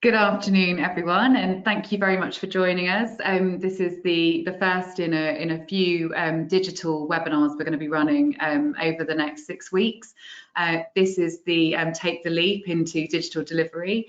Good afternoon, everyone, and thank you very much for joining us. This is the first in a few digital webinars we're going to be running over the next 6 weeks. This is the Take the Leap into Digital Delivery.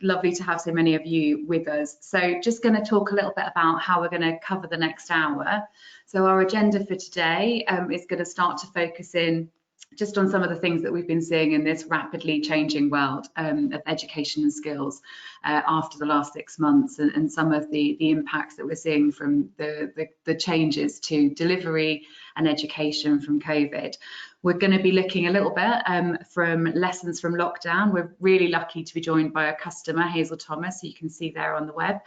Lovely to have so many of you with us. So just going to talk a little bit about how we're going to cover the next hour. So our agenda for today is going to start to focus in just on some of the things that we've been seeing in this rapidly changing world of education and skills after the last 6 months, and some of the impacts that we're seeing from the changes to delivery and education from COVID. We're going to be looking a little bit from lessons from lockdown. We're really lucky to be joined by a customer, Hazel Thomas, who you can see there on the web.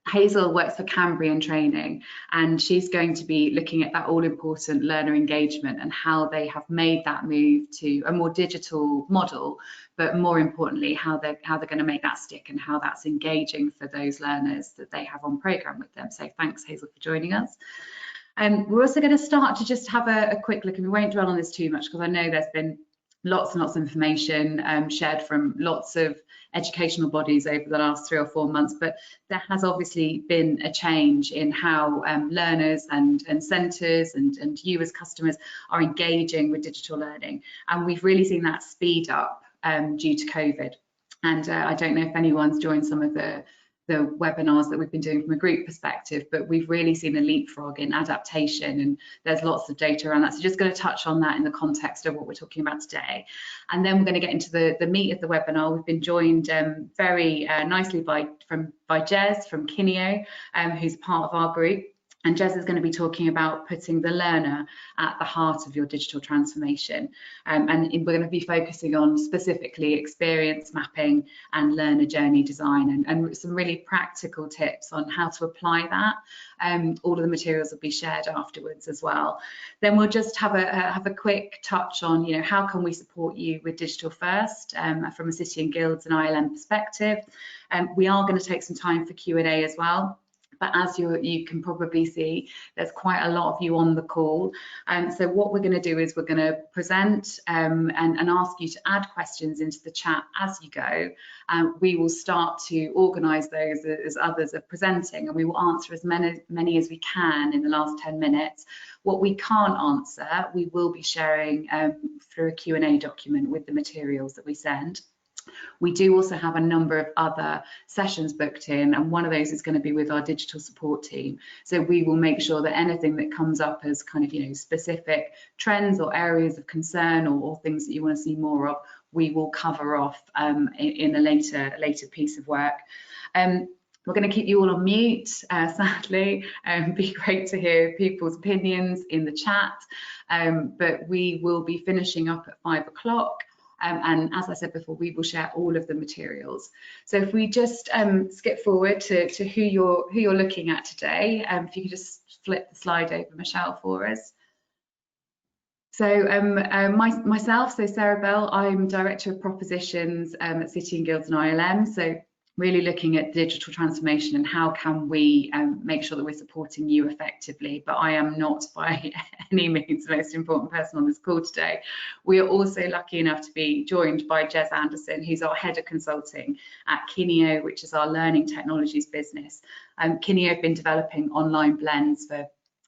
Hazel works for Cambrian Training, and she's going to be looking at that all-important learner engagement and how they have made that move to a more digital model, but more importantly, how they're going to make that stick and how that's engaging for those learners that they have on programme with them. So thanks, Hazel, for joining us. We're also going to start to just have a quick look, and we won't dwell on this too much because I know there's been lots and lots of information shared from lots of educational bodies over the last 3 or 4 months, but there has obviously been a change in how learners and centres and you as customers are engaging with digital learning, and we've really seen that speed up due to COVID. And I don't know if anyone's joined some of the webinars that we've been doing from a group perspective, but we've really seen a leapfrog in adaptation, and there's lots of data around that. So just going to touch on that in the context of what we're talking about today. And then we're going to get into the meat of the webinar. We've been joined very nicely by Jez from Kineo, who's part of our group. And Jez is going to be talking about putting the learner at the heart of your digital transformation. And we're going to be focusing on specifically experience mapping and learner journey design, and some really practical tips on how to apply that. All of the materials will be shared afterwards as well. Then we'll just have a quick touch on, how can we support you with digital first from a City and Guilds and ILM perspective. We are going to take some time for Q&A as well. But as you can probably see, there's quite a lot of you on the call. So what we're going to do is we're going to present and ask you to add questions into the chat as you go. We will start to organise those as others are presenting, and we will answer as many as we can in the last 10 minutes. What we can't answer, we will be sharing through a Q&A document with the materials that we send. We do also have a number of other sessions booked in, and one of those is going to be with our digital support team. So we will make sure that anything that comes up as kind of specific trends or areas of concern or things that you want to see more of, we will cover off in a later piece of work. We're going to keep you all on mute, sadly. It'd be great to hear people's opinions in the chat, but we will be finishing up at 5 o'clock. And as I said before, we will share all of the materials. So if we just skip forward to who you're looking at today, if you could just flip the slide over, Michelle, for us. So myself, so Sarah Bell, I'm Director of Propositions at City and Guilds and ILM. So really looking at digital transformation and how can we make sure that we're supporting you effectively. But I am not by any means the most important person on this call today. We are also lucky enough to be joined by Jez Anderson, who's our Head of Consulting at Kineo, which is our learning technologies business. Kineo have been developing online blends for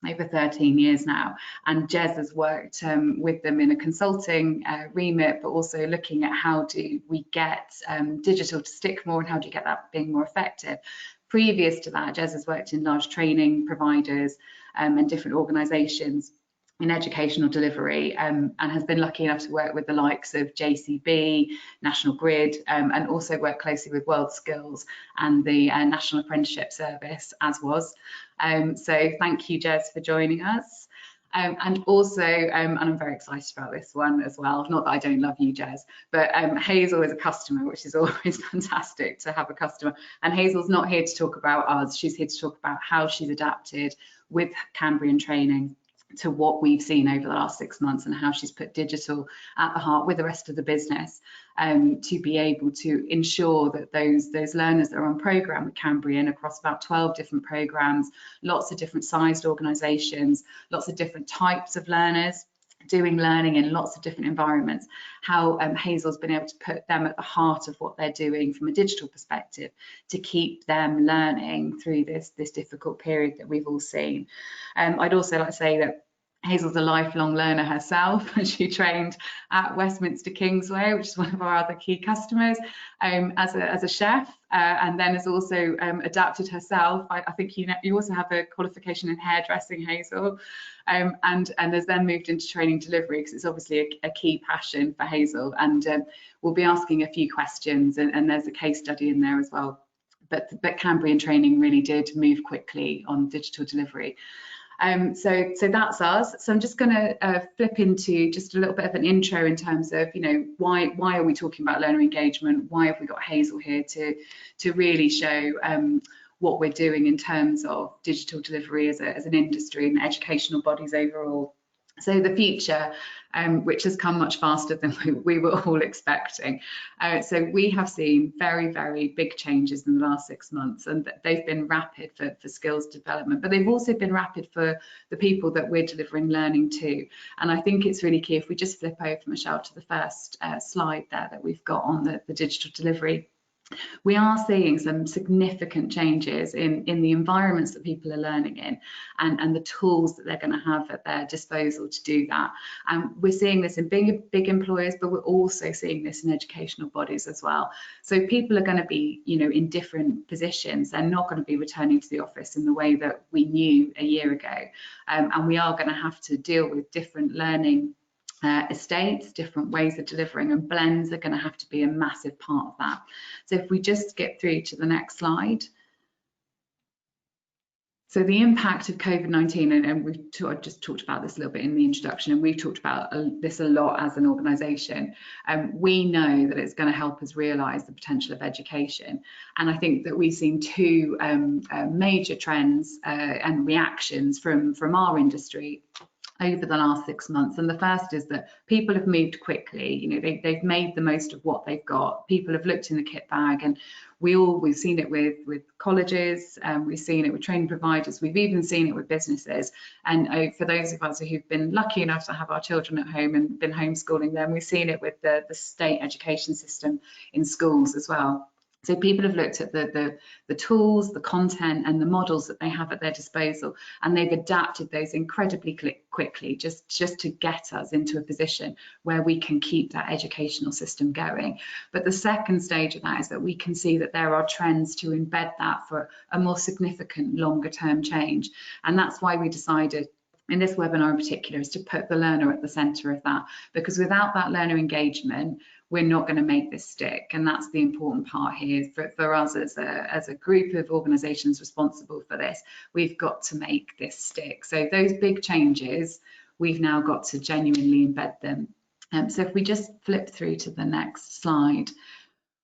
over 13 years now, and Jez has worked with them in a consulting remit, but also looking at how do we get digital to stick more and how do you get that being more effective. Previous to that, Jez has worked in large training providers and different organisations in educational delivery, and has been lucky enough to work with the likes of JCB, National Grid, and also work closely with World Skills and the National Apprenticeship Service, as was. So thank you, Jez, for joining us. And also, and I'm very excited about this one as well, not that I don't love you, Jez, but Hazel is a customer, which is always fantastic to have a customer. And Hazel's not here to talk about us, she's here to talk about how she's adapted with Cambrian Training to what we've seen over the last 6 months, and how she's put digital at the heart with the rest of the business to be able to ensure that those learners that are on programme with Cambrian across about 12 different programmes, lots of different sized organisations, lots of different types of learners, doing learning in lots of different environments, how Hazel's been able to put them at the heart of what they're doing from a digital perspective to keep them learning through this difficult period that we've all seen. I'd also like to say that Hazel's a lifelong learner herself. She trained at Westminster Kingsway, which is one of our other key customers, as a chef, and then has also adapted herself. I think you also have a qualification in hairdressing, Hazel, and has then moved into training delivery because it's obviously a key passion for Hazel. And we'll be asking a few questions, and there's a case study in there as well. But Cambrian training really did move quickly on digital delivery. So that's us. So I'm just going to flip into just a little bit of an intro in terms of, why are we talking about learner engagement? Why have we got Hazel here to really show what we're doing in terms of digital delivery as an industry and educational bodies overall. So the future, which has come much faster than we were all expecting. So we have seen very, very big changes in the last 6 months, and they've been rapid for skills development, but they've also been rapid for the people that we're delivering learning to. And I think it's really key, if we just flip over, Michelle, to the first slide there that we've got on the digital delivery. We are seeing some significant changes in the environments that people are learning in, and the tools that they're going to have at their disposal to do that. And we're seeing this in big employers, but we're also seeing this in educational bodies as well. So people are going to be, in different positions. They're not going to be returning to the office in the way that we knew a year ago. And we are going to have to deal with different learning estates, different ways of delivering, and blends are going to have to be a massive part of that. So if we just skip through to the next slide. So the impact of COVID-19, and I just talked about this a little bit in the introduction, and we've talked about this a lot as an organisation. We know that it's going to help us realise the potential of education, and I think that we've seen two major trends and reactions from our industry over the last 6 months. And the first is that people have moved quickly. They've made the most of what they've got. People have looked in the kit bag, and we've seen it with colleges, we've seen it with training providers, we've even seen it with businesses. And for those of us who've been lucky enough to have our children at home and been homeschooling them, we've seen it with the state education system in schools as well. So people have looked at the tools, the content, and the models that they have at their disposal, and they've adapted those incredibly quickly just to get us into a position where we can keep that educational system going. But the second stage of that is that we can see that there are trends to embed that for a more significant longer term change. And that's why we decided in this webinar in particular is to put the learner at the centre of that, because without that learner engagement, we're not going to make this stick. And that's the important part here for us as a group of organisations responsible for this. We've got to make this stick. So those big changes, we've now got to genuinely embed them. So if we just flip through to the next slide,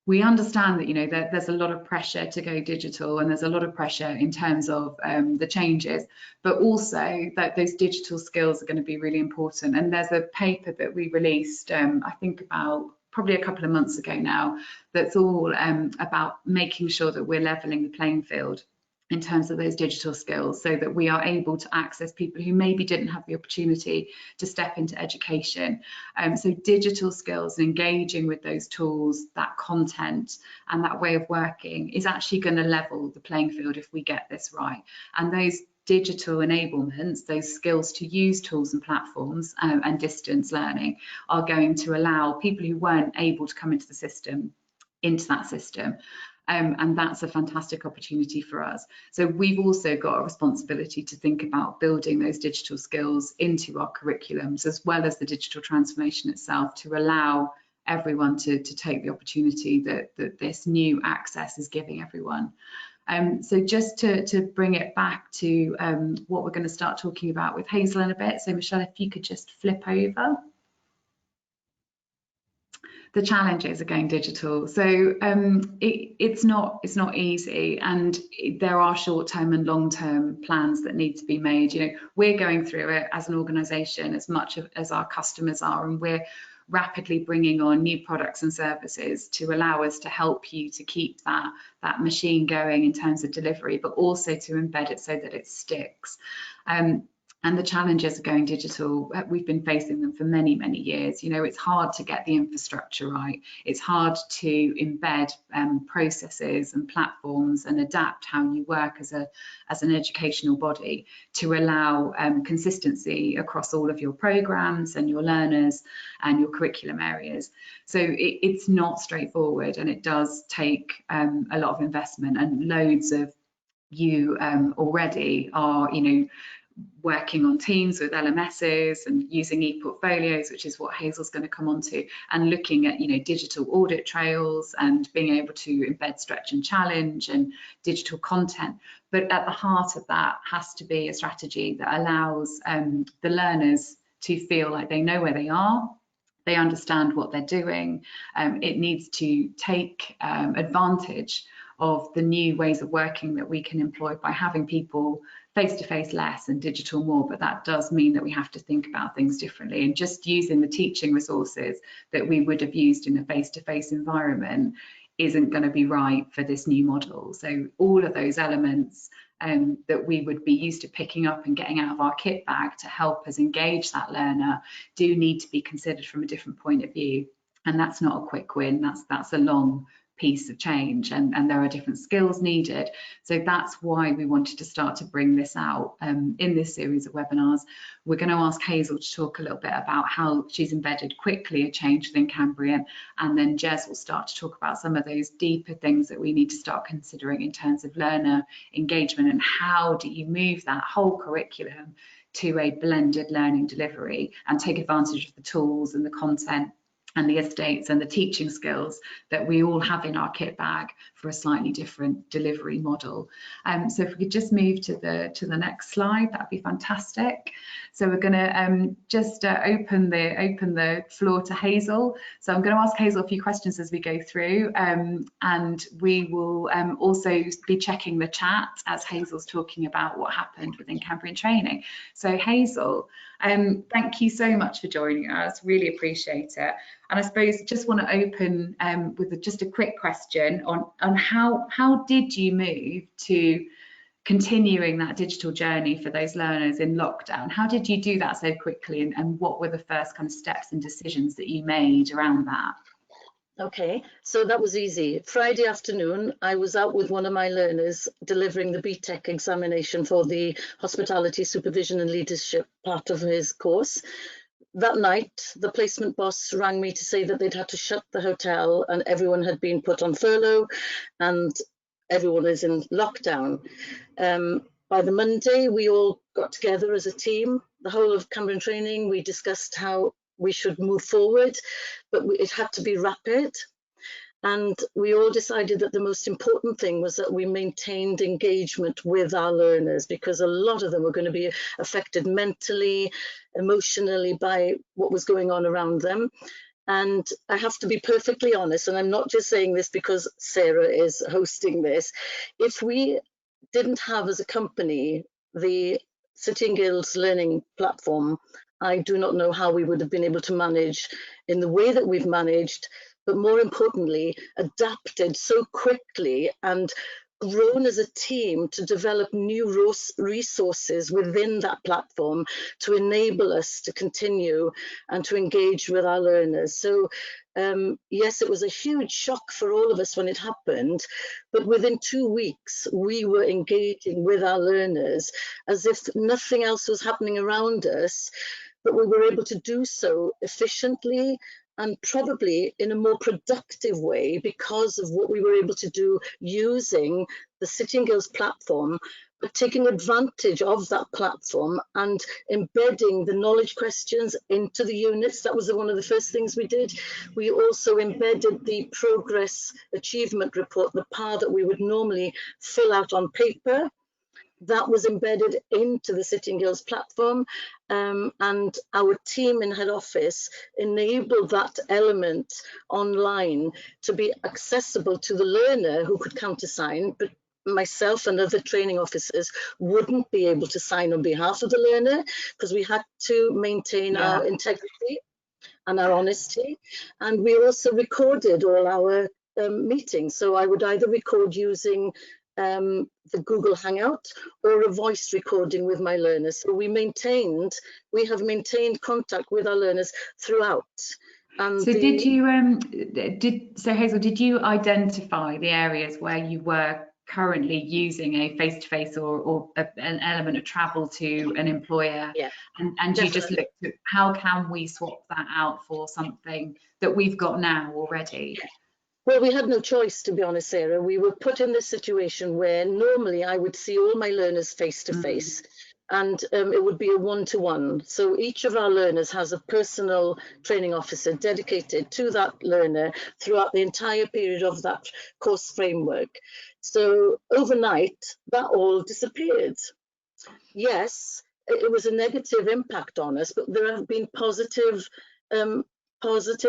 we understand that there's a lot of pressure to go digital, and there's a lot of pressure in terms of the changes, but also that those digital skills are going to be really important. And there's a paper that we released, I think about probably a couple of months ago now, that's all about making sure that we're levelling the playing field in terms of those digital skills, so that we are able to access people who maybe didn't have the opportunity to step into education. So digital skills and engaging with those tools, that content and that way of working is actually going to level the playing field if we get this right. And those digital enablements, those skills to use tools and platforms and distance learning, are going to allow people who weren't able to come into that system. And that's a fantastic opportunity for us. So we've also got a responsibility to think about building those digital skills into our curriculums, as well as the digital transformation itself, to allow everyone to take the opportunity that this new access is giving everyone. So just to bring it back to what we're going to start talking about with Hazel in a bit. So Michelle, if you could just flip over. The challenges of going digital. So it's not easy, and there are short-term and long-term plans that need to be made. We're going through it as an organisation as much as our customers are, and we're rapidly bringing on new products and services to allow us to help you to keep that machine going in terms of delivery, but also to embed it so that it sticks. And the challenges of going digital, we've been facing them for many, many years. You know, it's hard to get the infrastructure right. It's hard to embed processes and platforms and adapt how you work as an educational body to allow consistency across all of your programs and your learners and your curriculum areas. So it's not straightforward, and it does take a lot of investment, and loads of you already are, you know, working on teams with LMSs and using e-portfolios, which is what Hazel's going to come on to, and looking at, you know, digital audit trails and being able to embed stretch and challenge and digital content. But at the heart of that has to be a strategy that allows the learners to feel like they know where they are, they understand what they're doing. It needs to take advantage of the new ways of working that we can employ by having people face-to-face less and digital more, but that does mean that we have to think about things differently, and just using the teaching resources that we would have used in a face-to-face environment isn't going to be right for this new model. So all of those elements that we would be used to picking up and getting out of our kit bag to help us engage that learner do need to be considered from a different point of view. And that's not a quick win, that's a long piece of change, and there are different skills needed. So that's why we wanted to start to bring this out in this series of webinars. We're going to ask Hazel to talk a little bit about how she's embedded quickly a change within Cambrian, and then Jez will start to talk about some of those deeper things that we need to start considering in terms of learner engagement, and how do you move that whole curriculum to a blended learning delivery and take advantage of the tools and the content and the estates and the teaching skills that we all have in our kit bag for a slightly different delivery model. So if we could just move to the next slide, that'd be fantastic. So we're going to just open the floor to Hazel. So I'm going to ask Hazel a few questions as we go through, and we will also be checking the chat as Hazel's talking about what happened within Cambrian training. So Hazel, thank you so much for joining us, really appreciate it. And I suppose just want to open with just a quick question on how did you move to continuing that digital journey for those learners in lockdown? How did you do that so quickly, and what were the first kind of steps and decisions that you made around that? Okay, so that was easy. Friday afternoon, I was out with one of my learners delivering the BTEC examination for the Hospitality Supervision and Leadership part of his course. That night, the placement boss rang me to say that they'd had to shut the hotel and everyone had been put on furlough and everyone is in lockdown. By the Monday, we all got together as a team, the whole of Cambrian training. We discussed how we should move forward, but it had to be rapid. And we all decided that the most important thing was that we maintained engagement with our learners, because a lot of them were going to be affected mentally, emotionally by what was going on around them. And I have to be perfectly honest, and I'm not just saying this because Sarah is hosting this, if we didn't have as a company the City and Guilds learning platform, I do not know how we would have been able to manage in the way that we've managed, but more importantly, adapted so quickly and grown as a team to develop new resources within that platform to enable us to continue and to engage with our learners. So yes, it was a huge shock for all of us when it happened, but within 2 weeks, we were engaging with our learners as if nothing else was happening around us, but we were able to do so efficiently and probably in a more productive way because of what we were able to do using the City and Guilds platform, but taking advantage of that platform and embedding the knowledge questions into the units. That was one of the first things we did. We also embedded the progress achievement report, the part that we would normally fill out on paper. That was embedded into the City and Guilds platform, and our team in head office enabled that element online to be accessible to the learner who could countersign, but myself and other training officers wouldn't be able to sign on behalf of the learner because we had to maintain our integrity and our honesty. And we also recorded all our meetings. So I would either record using the Google Hangout or a voice recording with my learners. So we have maintained contact with our learners throughout. And so Hazel, did you identify the areas where you were currently using a face-to-face or an element of travel to an employer? Yeah, and you just looked at how can we swap that out for something that we've got now already? Well, we had no choice, to be honest, Sarah. We were put in this situation where normally I would see all my learners face-to-face. And it would be a one-to-one. So each of our learners has a personal training officer dedicated to that learner throughout the entire period of that course framework. So overnight, that all disappeared. Yes, it was a negative impact on us, but there have been positive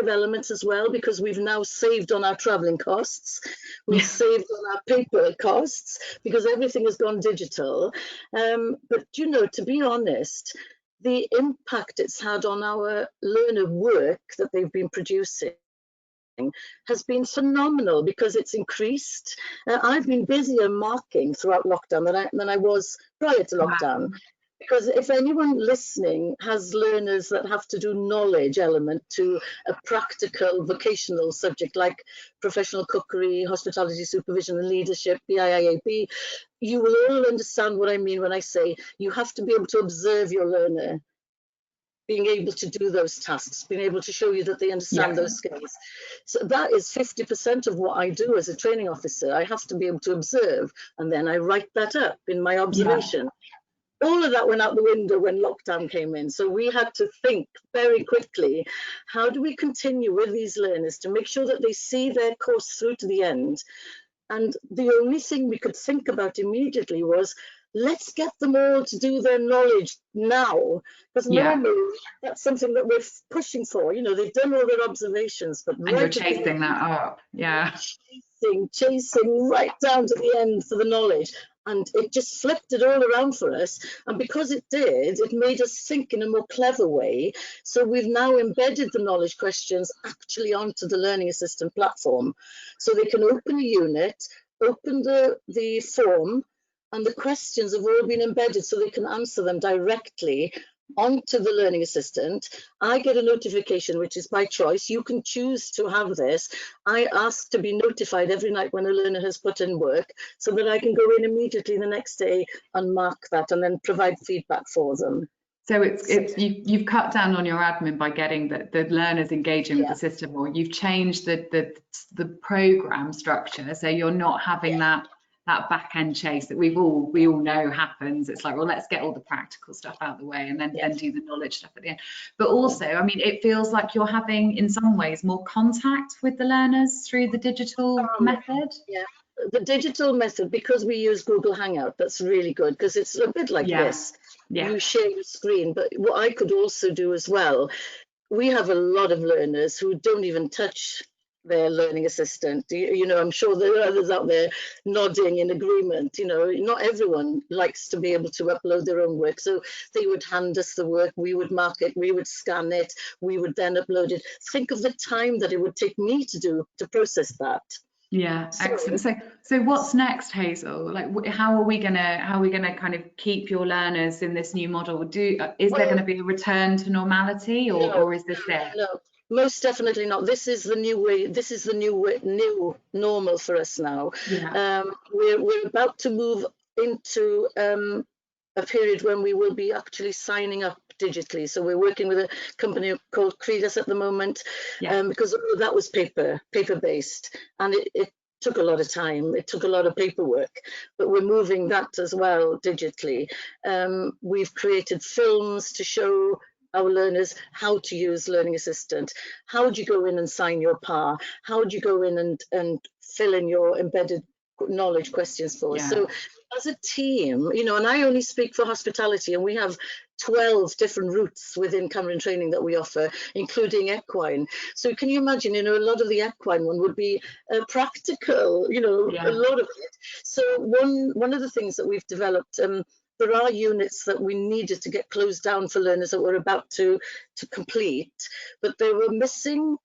elements as well, because we've now saved on our traveling costs, we've saved on our paper costs, because everything has gone digital. But you know, to be honest, the impact it's had on our learner work that they've been producing has been phenomenal, because it's increased. I've been busier marking throughout lockdown than I was prior to lockdown. Because if anyone listening has learners that have to do knowledge element to a practical vocational subject like professional cookery, hospitality supervision and leadership, BIIAB, you will all understand what I mean when I say you have to be able to observe your learner being able to do those tasks, being able to show you that they understand those skills. So that is 50% of what I do as a training officer. I have to be able to observe, and then I write that up in my observation. All of that went out the window when lockdown came in. So we had to think very quickly, how do we continue with these learners to make sure that they see their course through to the end? And the only thing we could think about immediately was, let's get them all to do their knowledge now. Because normally that's something that we're pushing for. You know, they've done all their observations, but and you're chasing that up. Chasing right down to the end for the knowledge. And it just flipped it all around for us. And because it did, it made us think in a more clever way. So we've now embedded the knowledge questions actually onto the Learning Assistant platform. So they can open a unit, open the form, and the questions have all been embedded so they can answer them directly onto the Learning Assistant. I get a notification, which is by choice. You can choose to have this. I ask to be notified every night when a learner has put in work, so that I can go in immediately the next day and mark that and then provide feedback for them. So you've cut down on your admin by getting the learners engaging with the system, or you've changed the program structure, so you're not having that back end chase that we all know happens. It's like, well, let's get all the practical stuff out of the way and then do the knowledge stuff at the end. But also, I mean, it feels like you're having in some ways more contact with the learners through the digital method. The digital method, because we use Google Hangout, that's really good, because it's a bit like this. You share your screen, but what I could also do as well, we have a lot of learners who don't even touch their Learning Assistant. You know, I'm sure there are others out there nodding in agreement. You know, not everyone likes to be able to upload their own work. So they would hand us the work, we would mark it, we would scan it, we would then upload it. Think of the time that it would take me to process that. Yeah, excellent. So what's next, Hazel? Like, how are we gonna kind of keep your learners in this new model? Is there going to be a return to normality, or is this it? No, most definitely not. This is the new way. This is the new normal for us now. We're about to move into a period when we will be actually signing up digitally. So we're working with a company called Credus at the moment, because that was paper-based, and it took a lot of time. It took a lot of paperwork, but we're moving that as well digitally. We've created films to show our learners how to use Learning Assistant. How do you go in and sign your PAR? How do you go in and fill in your embedded knowledge questions for us? So as a team, you know, and I only speak for hospitality, and we have 12 different routes within Cameron Training that we offer, including equine. So can you imagine, you know, a lot of the equine one would be practical, you know, a lot of it. So one of the things that we've developed, there are units that we needed to get closed down for learners that were about to complete, but they were missing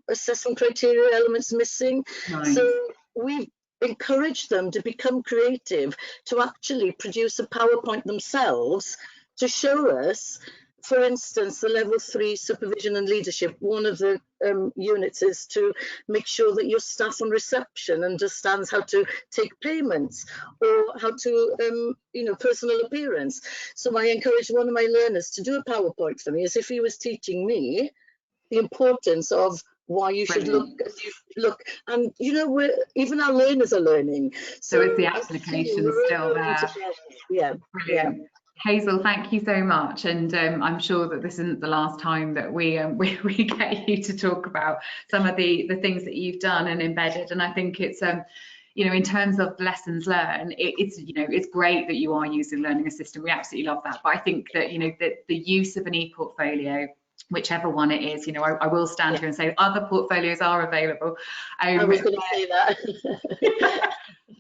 assessment criteria elements missing. So we've encourage them to become creative, to actually produce a PowerPoint themselves to show us. For instance, the level 3 supervision and leadership, one of the units is to make sure that your staff on reception understands how to take payments or how to, personal appearance. So I encouraged one of my learners to do a PowerPoint for me as if he was teaching me the importance of why you should look. And, even our learners are learning. So it's the application still there. Yeah. Brilliant. Yeah. Hazel, thank you so much, and I'm sure that this isn't the last time that we get you to talk about some of the things that you've done and embedded. And I think it's in terms of lessons learned, it's great that you are using Learning Assistant. We absolutely love that. But I think that that the use of an e-portfolio, whichever one it is, I will stand here and say other portfolios are available. I was going to say that.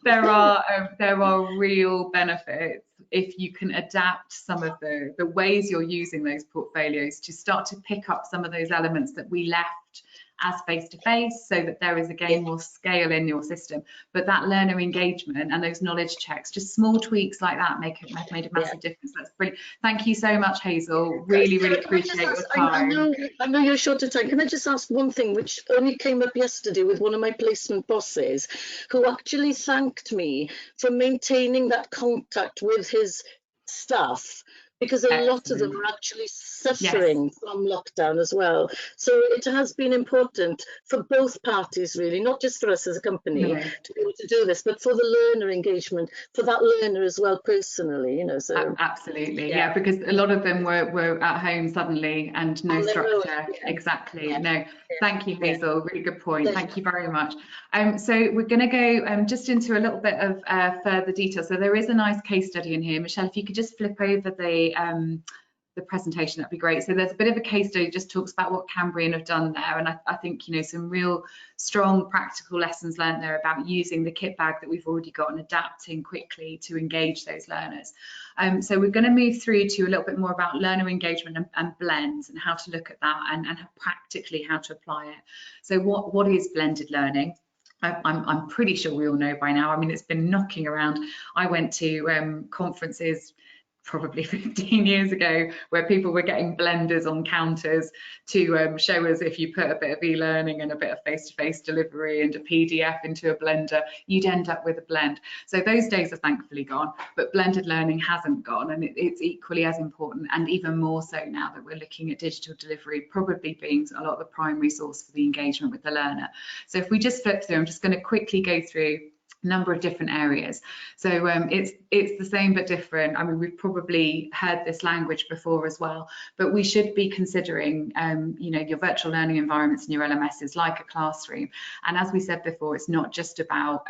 There are real benefits if you can adapt some of the ways you're using those portfolios to start to pick up some of those elements that we left as face-to-face, so that there is again more scale in your system. But that learner engagement and those knowledge checks, just small tweaks like that, made a massive difference. That's brilliant. Thank you so much, Hazel. Really appreciate your time. I know you're short of time. Can I just ask one thing, which only came up yesterday with one of my placement bosses, who actually thanked me for maintaining that contact with his staff, because a lot of them are actually suffering from lockdown as well. So it has been important for both parties, really, not just for us as a company to be able to do this, but for the learner engagement, for that learner as well personally, So absolutely, because a lot of them were at home suddenly and no structure. Exactly. No, thank you, Hazel. Really good point. Thank you very much. So we're going to go just into a little bit of further detail. So there is a nice case study in here. Michelle, if you could just flip over the presentation, that'd be great. So there's a bit of a case study, just talks about what Cambrian have done there, and I think some real strong practical lessons learned there about using the kit bag that we've already got and adapting quickly to engage those learners. So we're going to move through to a little bit more about learner engagement and blends, and how to look at that and practically how to apply it. So what is blended learning? I'm pretty sure we all know by now. I mean, it's been knocking around. I went to conferences probably 15 years ago where people were getting blenders on counters to show us if you put a bit of e-learning and a bit of face-to-face delivery and a PDF into a blender, you'd end up with a blend. So those days are thankfully gone, but blended learning hasn't gone, and it's equally as important, and even more so now that we're looking at digital delivery probably being a lot of the primary source for the engagement with the learner. So if we just flip through, I'm just going to quickly go through number of different areas. So it's the same but different. I mean, we've probably heard this language before as well, but we should be considering your virtual learning environments and your LMSs like a classroom. And as we said before, it's not just about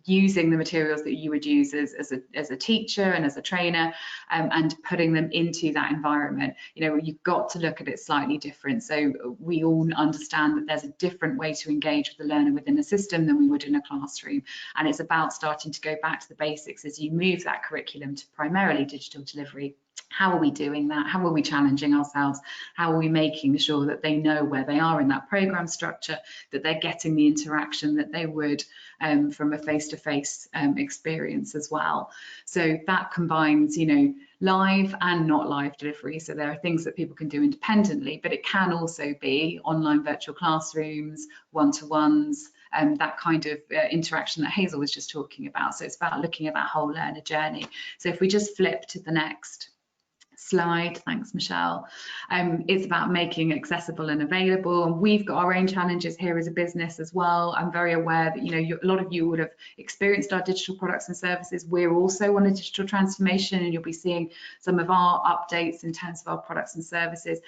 using the materials that you would use as a teacher and as a trainer, and putting them into that environment. You've got to look at it slightly different. So we all understand that there's a different way to engage with the learner within a system than we would in a classroom. And it's about starting to go back to the basics as you move that curriculum to primarily digital delivery. How are we doing that? How are we challenging ourselves? How are we making sure that they know where they are in that program structure, that they're getting the interaction that they would from a face-to-face experience as well? So that combines, live and not live delivery. So there are things that people can do independently, but it can also be online virtual classrooms, one-to-ones, that kind of interaction that Hazel was just talking about. So it's about looking at that whole learner journey. So if we just flip to the next slide, thanks Michelle. It's about making accessible and available, and we've got our own challenges here as a business as well. I'm very aware that a lot of you would have experienced our digital products and services. We're also on a digital transformation, and you'll be seeing some of our updates in terms of our products and services.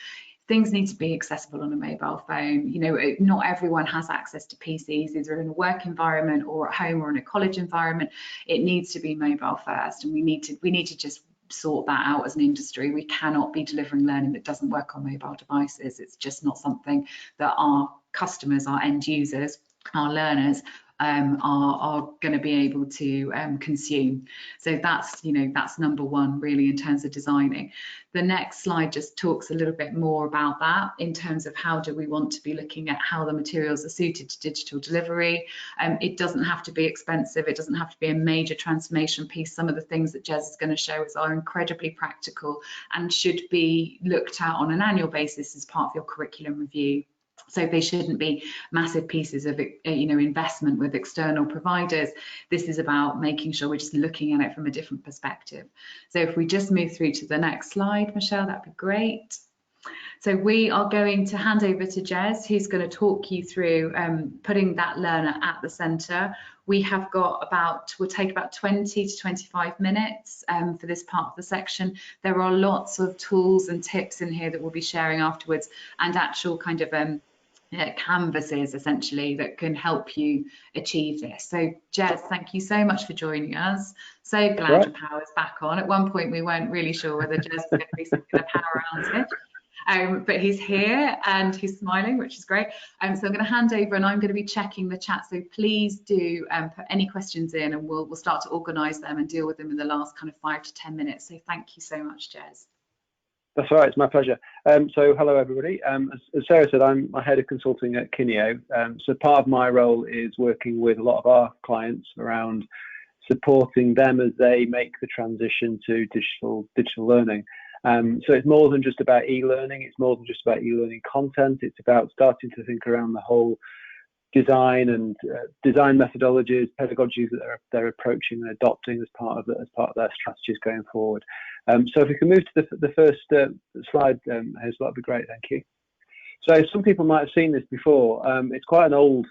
Things need to be accessible on a mobile phone. Not everyone has access to PCs, either in a work environment or at home or in a college environment. It needs to be mobile first, and we need to just sort that out as an industry. We cannot be delivering learning that doesn't work on mobile devices. It's just not something that our customers, our end users, our learners are going to be able to consume. So that's, that's number one really in terms of designing. The next slide just talks a little bit more about that in terms of how do we want to be looking at how the materials are suited to digital delivery. It doesn't have to be expensive. It doesn't have to be a major transformation piece. Some of the things that Jez is going to show us are incredibly practical and should be looked at on an annual basis as part of your curriculum review. So they shouldn't be massive pieces of investment with external providers. This is about making sure we're just looking at it from a different perspective. So if we just move through to the next slide, Michelle, that'd be great. So we are going to hand over to Jez, who's going to talk you through putting that learner at the centre. We have got we'll take about 20 to 25 minutes for this part of the section. There are lots of tools and tips in here that we'll be sharing afterwards, and actual kind of canvases essentially that can help you achieve this. So Jez, thank you so much for joining us. So glad your power's back on. At one point we weren't really sure whether Jez was going to be some kind of power outage, but he's here and he's smiling, which is great. So I'm going to hand over and I'm going to be checking the chat, so please do put any questions in and we'll start to organise them and deal with them in the last kind of 5 to 10 minutes. So thank you so much, Jez. That's all right, it's my pleasure. So hello everybody. As Sarah said, I'm head of consulting at Kineo. So part of my role is working with a lot of our clients around supporting them as they make the transition to digital learning. So it's more than just about e-learning, it's more than just about e-learning content, it's about starting to think around the whole design and design methodologies, pedagogies that they're approaching and adopting as part of their strategies going forward. So if we can move to the first slide, Hazel, that'd be great, thank you. So some people might have seen this before. It's quite an old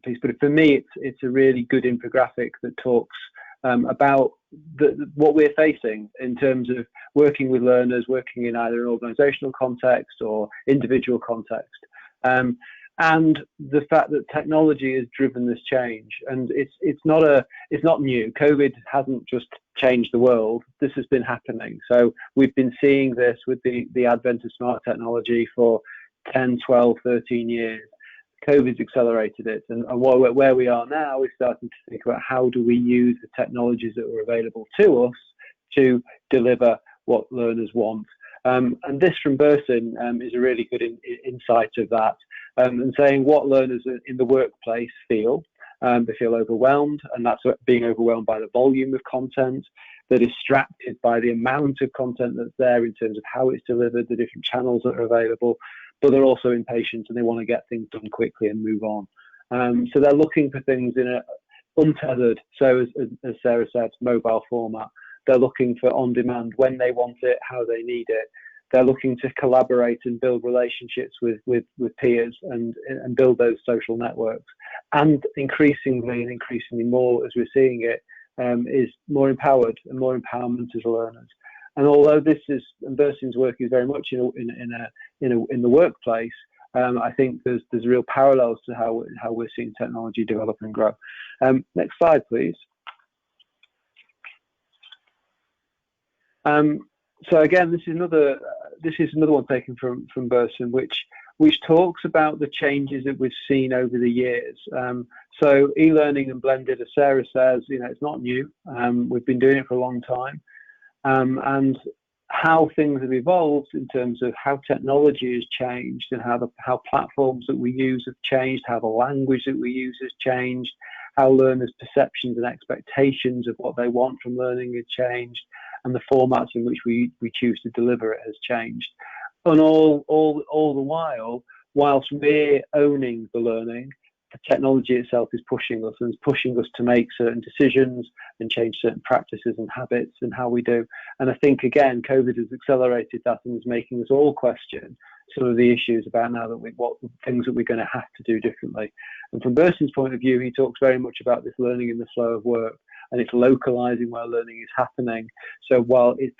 piece, but for me, it's a really good infographic that talks about what we're facing in terms of working with learners, working in either an organisational context or individual context. And the fact that technology has driven this change, and it's not new. COVID hasn't just changed the world. This has been happening. So we've been seeing this with the advent of smart technology for 10, 12, 13 years. COVID's accelerated it, and where we are now is starting to think about how do we use the technologies that were available to us to deliver what learners want. And this from Burson is a really good insight of that, and saying what learners in the workplace feel. They feel overwhelmed, and that's being overwhelmed by the volume of content. They're distracted by the amount of content that's there in terms of how it's delivered, the different channels that are available, but they're also impatient and they want to get things done quickly and move on. So they're looking for things in a untethered, so as Sarah said, mobile format. They're looking for on-demand, when they want it, how they need it. They're looking to collaborate and build relationships with peers and build those social networks. And increasingly more, as we're seeing it, is more empowered and more empowerment as learners. And although Burson's work is very much in the workplace, I think there's real parallels to how we're seeing technology develop and grow. Next slide, please. So again, this is another one taken from Burson, which talks about the changes that we've seen over the years. So e-learning and blended, as Sarah says, it's not new. We've been doing it for a long time, and how things have evolved in terms of how technology has changed and how platforms that we use have changed, how the language that we use has changed, how learners' perceptions and expectations of what they want from learning has changed, and the formats in which we choose to deliver it has changed. And all the while, whilst we're owning the learning, the technology itself is pushing us to make certain decisions and change certain practices and habits and how we do. And I think, again, COVID has accelerated that and is making us all question some of the issues about now that what things that we're going to have to do differently. And from Burson's point of view, he talks very much about this learning in the flow of work, and it's localizing where learning is happening. So while it's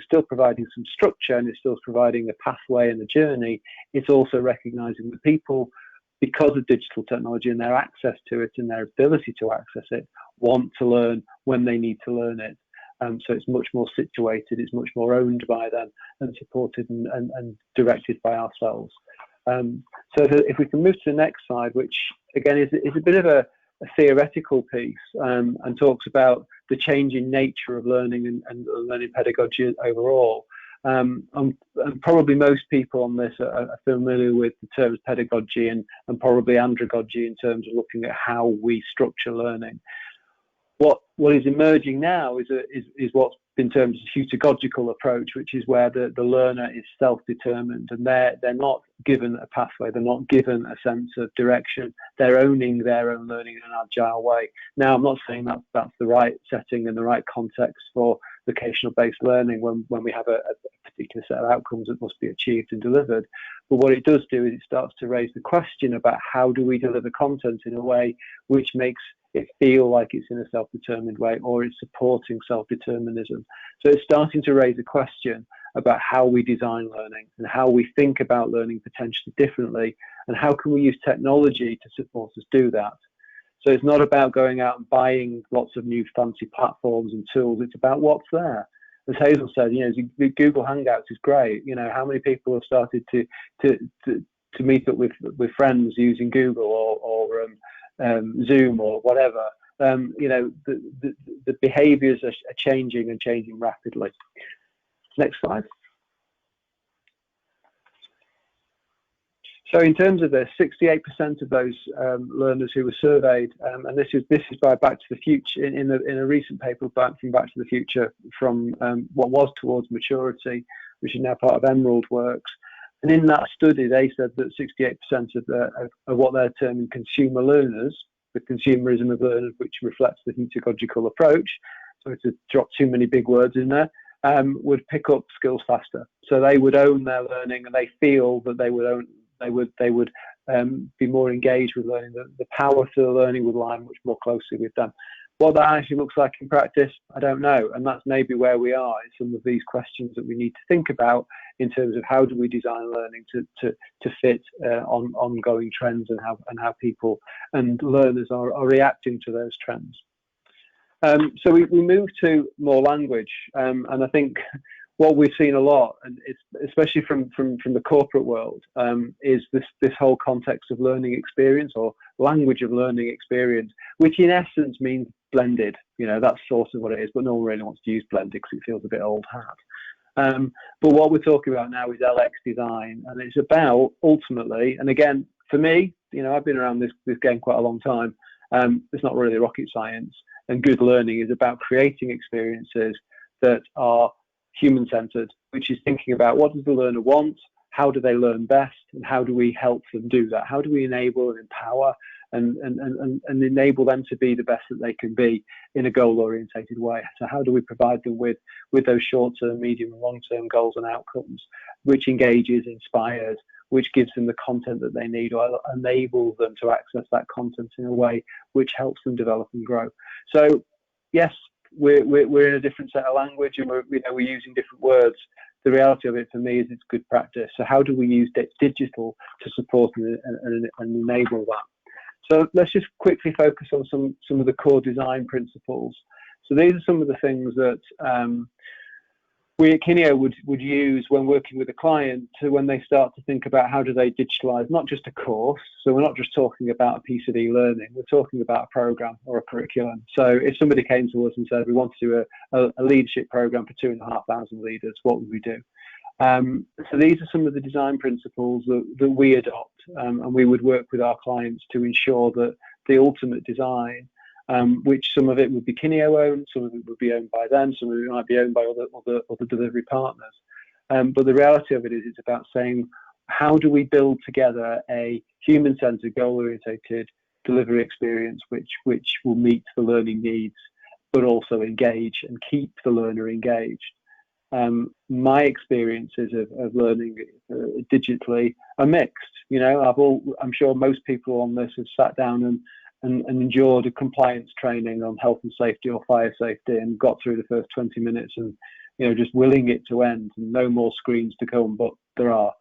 still providing some structure and it's still providing a pathway and a journey, it's also recognizing that people, because of digital technology and their access to it and their ability to access it, want to learn when they need to learn it. So it's much more situated, it's much more owned by them and supported and directed by ourselves. So if we can move to the next slide, which again is a bit of a theoretical piece and talks about the changing nature of learning and learning pedagogy overall. And probably most people on this are familiar with the terms pedagogy and probably andragogy in terms of looking at how we structure learning. What is emerging now is what's been termed as a heutagogical approach, which is where the learner is self-determined and they're not given a pathway, they're not given a sense of direction, they're owning their own learning in an agile way. Now, I'm not saying that that's the right setting and the right context for vocational-based learning when we have a particular set of outcomes that must be achieved and delivered. But what it does do is it starts to raise the question about how do we deliver content in a way which makes it feel like it's in a self-determined way, or it's supporting self-determinism. So it's starting to raise a question about how we design learning and how we think about learning potentially differently, and how can we use technology to support us do that. So it's not about going out and buying lots of new fancy platforms and tools. It's about what's there. As Hazel said, Google Hangouts is great. How many people have started to meet up with friends using Google or Zoom or whatever. The behaviours are changing and changing rapidly. Next slide. So in terms of this, 68% of those learners who were surveyed, and this is by Back to the Future, in a recent paper from Back to the Future, from what was Towards Maturity, which is now part of Emerald Works. And in that study, they said that 68% of what they're terming consumer learners, the consumerism of learners, which reflects the heutagogical approach, so to drop too many big words in there, would pick up skills faster. So they would own their learning, and they feel that they would be more engaged with learning. The power to the learning would lie much more closely with them. What that actually looks like in practice, I don't know, and that's maybe where we are in some of these questions that we need to think about in terms of how do we design learning to fit on ongoing trends, and how people and learners are reacting to those trends. So we move to more language, and I think what we've seen a lot, and it's especially from the corporate world, is this whole context of learning experience, or language of learning experience, which in essence means blended. That's sort of what it is, but no one really wants to use blended because it feels a bit old hat. But what we're talking about now is LX design, and it's about ultimately, and again, for me, I've been around this game quite a long time. It's not really rocket science, and good learning is about creating experiences that are human-centered, which is thinking about what does the learner want, how do they learn best, and how do we help them do that? How do we enable and empower and enable them to be the best that they can be in a goal-orientated way? So how do we provide them with those short-term, medium, and long-term goals and outcomes, which engages, inspires, which gives them the content that they need, or enables them to access that content in a way which helps them develop and grow? So yes, we're in a different set of language, and we're using different words. The reality of it for me is it's good practice. So how do we use digital to support and enable that? So let's just quickly focus on some of the core design principles. So these are some of the things that we at Kineo would use when working with a client, to when they start to think about how do they digitalize not just a course. So we're not just talking about a piece of e-learning, we're talking about a program or a curriculum. So if somebody came to us and said we want to do a leadership program for 2,500 leaders, what would we do? So these are some of the design principles that we adopt, and we would work with our clients to ensure that the ultimate design, which some of it would be Kineo owned, some of it would be owned by them, some of it might be owned by other delivery partners. But the reality of it is, it's about saying, how do we build together a human-centered, goal-orientated delivery experience which will meet the learning needs, but also engage and keep the learner engaged? My experiences of learning digitally are mixed. I'm sure most people on this have sat down and endured a compliance training on health and safety or fire safety, and got through the first 20 minutes and just willing it to end, and no more screens to come, but there are.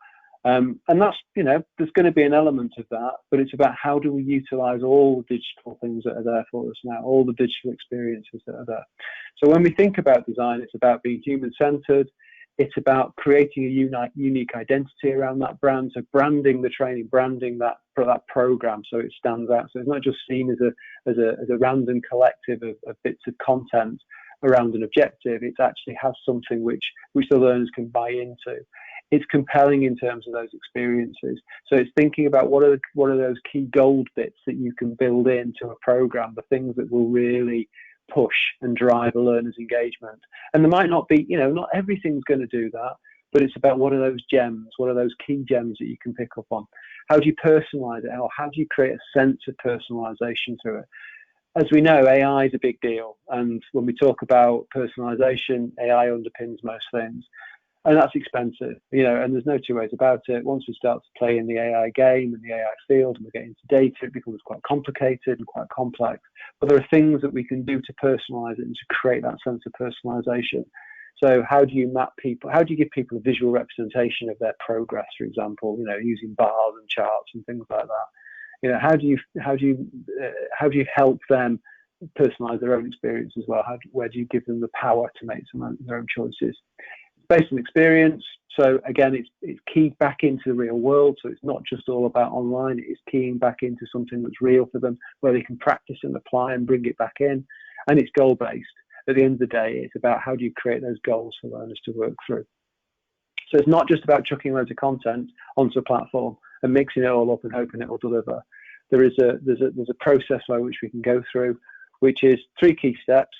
And that's, there's going to be an element of that, but it's about how do we utilize all the digital things that are there for us now, all the digital experiences that are there. So when we think about design, it's about being human-centered. It's about creating a unique identity around that brand. So branding the training, branding that program so it stands out. So it's not just seen as a random collective of bits of content around an objective. It actually has something which the learners can buy into. It's compelling in terms of those experiences. So it's thinking about what are those key gold bits that you can build into a program, the things that will really push and drive a learner's engagement. And there might not be, not everything's going to do that, but it's about what are those gems, what are those key gems that you can pick up on. How do you personalize it? Or how do you create a sense of personalization through it? As we know, AI is a big deal. And when we talk about personalization, AI underpins most things. And that's expensive, and there's no two ways about it. Once we start to play in the AI game and the AI field and we get into data, it becomes quite complicated and quite complex. But there are things that we can do to personalize it and to create that sense of personalization. So how do you map people? How do you give people a visual representation of their progress, for example, using bars and charts and things like that? How do you help them personalize their own experience as well? Where do you give them the power to make some of their own choices? Based on experience. So again, it's keyed back into the real world. So it's not just all about online. It is keying back into something that's real for them, where they can practice and apply and bring it back in. And it's goal based. At the end of the day, it's about how do you create those goals for learners to work through. So it's not just about chucking loads of content onto a platform and mixing it all up and hoping it will deliver. There's a process by which we can go through, which is 3 key steps.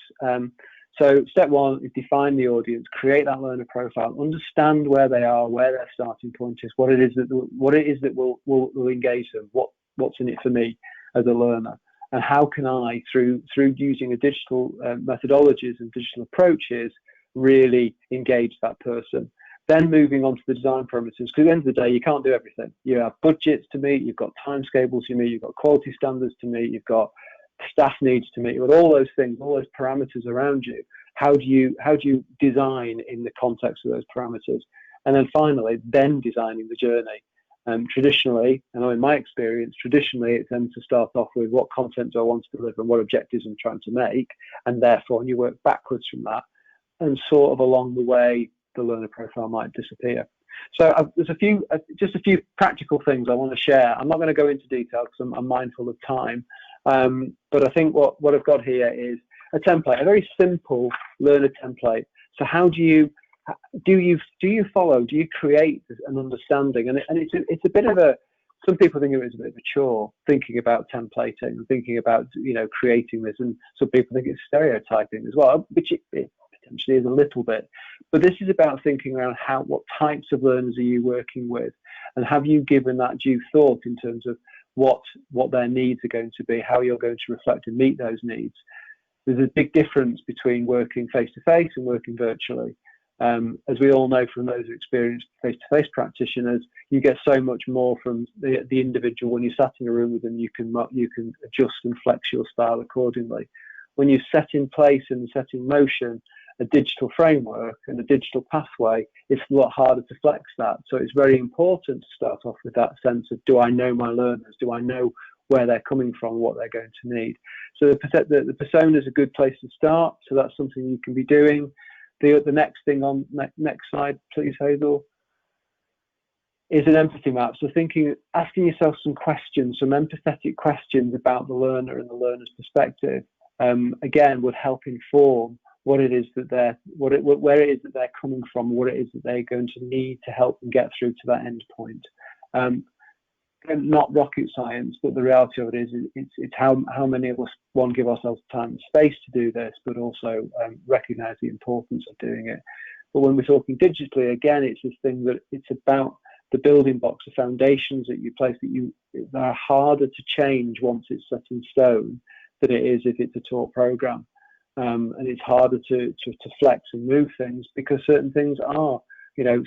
So step 1 is define the audience, create that learner profile, understand where they are, where their starting point is, what it is that will engage them, what's in it for me as a learner, and how can I, through using a digital methodologies and digital approaches, really engage that person. Then moving on to the design parameters, because at the end of the day, you can't do everything. You have budgets to meet, you've got timescales to meet, you've got quality standards to meet, you've got staff needs to meet, with all those things, all those parameters around you. How do you design in the context of those parameters? And then finally, designing the journey. Traditionally, and in my experience, it tends to start off with what content do I want to deliver and what objectives I'm trying to make, and therefore you work backwards from that, and sort of along the way, the learner profile might disappear. So there's just a few practical things I want to share. I'm not going to go into detail because I'm mindful of time. But I think what I've got here is a template, a very simple learner template. So how do you create an understanding? And it's a bit of a, some people think of it as a bit of a chore, thinking about templating and thinking about creating this, and some people think it's stereotyping as well, which it potentially is a little bit. But this is about thinking around what types of learners are you working with, and have you given that due thought in terms of what their needs are going to be, how you're going to reflect and meet those needs. There's a big difference between working face-to-face and working virtually. As we all know from those who experienced face-to-face practitioners, you get so much more from the individual. When you're sat in a room with them, you can adjust and flex your style accordingly. When you set in place and set in motion a digital framework and a digital pathway, it's a lot harder to flex that. So it's very important to start off with that sense of, do I know my learners? Do I know where they're coming from, what they're going to need? So the persona is a good place to start. So that's something you can be doing. The next thing on next slide, please, Hazel, is an empathy map. So asking yourself some questions, some empathetic questions about the learner and the learner's perspective, again, would help inform what it is that where it is that they're coming from, what it is that they're going to need to help them get through to that end point. Not rocket science, but the reality of it is it's how many of us, one, give ourselves time and space to do this, but also recognize the importance of doing it. But when we're talking digitally, again, it's this thing that it's about the building blocks, the foundations that you place that are harder to change once it's set in stone than it is if it's a taught program. And it's harder to flex and move things because certain things are,